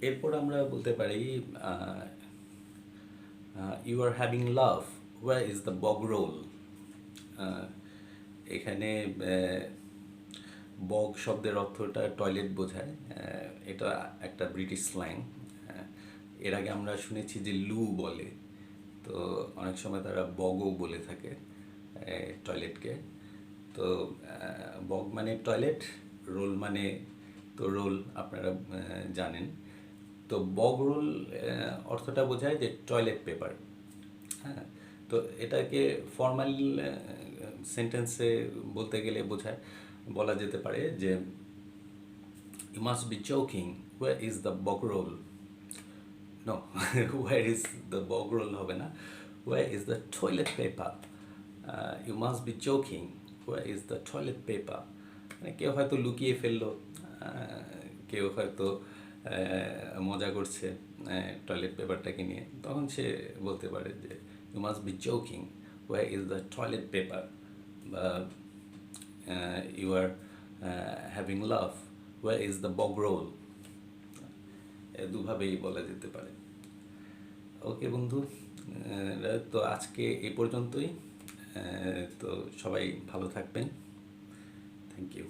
এরপর আমরা বলতে পারি you are having love, where is the bog roll. এখানে বগ শব্দের অর্থটা টয়লেট বোঝায়। এটা একটা ব্রিটিশ স্ল্যাং। এর আগে আমরা শুনেছি যে লু বলে, তো অনেক সময় তারা বগও বলে থাকে টয়লেটকে। তো বগ মানে টয়লেট, রোল মানে তো রোল আপনারা জানেন। তো বগ রোল অর্থটা বোঝায় যে টয়লেট পেপার। হ্যাঁ, তো এটাকে ফর্মাল সেন্টেন্সে বলতে গেলে বলা যেতে পারে যে you must be joking, where is the bog roll. No, where is the bog roll হবে না, where is the toilet paper. You must be joking, where is the toilet paper. মানে কেউ হয়তো লুকিয়ে ফেললো, কেউ হয়তো মজা করছে টয়লেট পেপারটাকে নিয়ে, তখন সে বলতে পারে যে you must be joking, where is the toilet paper. বা you are having love, where is the bog roll. দুভাবেই বলা যেতে পারে। ওকে বন্ধু, তো আজকে এই পর্যন্তই। তো সবাই ভালো থাকবেন। Thank you.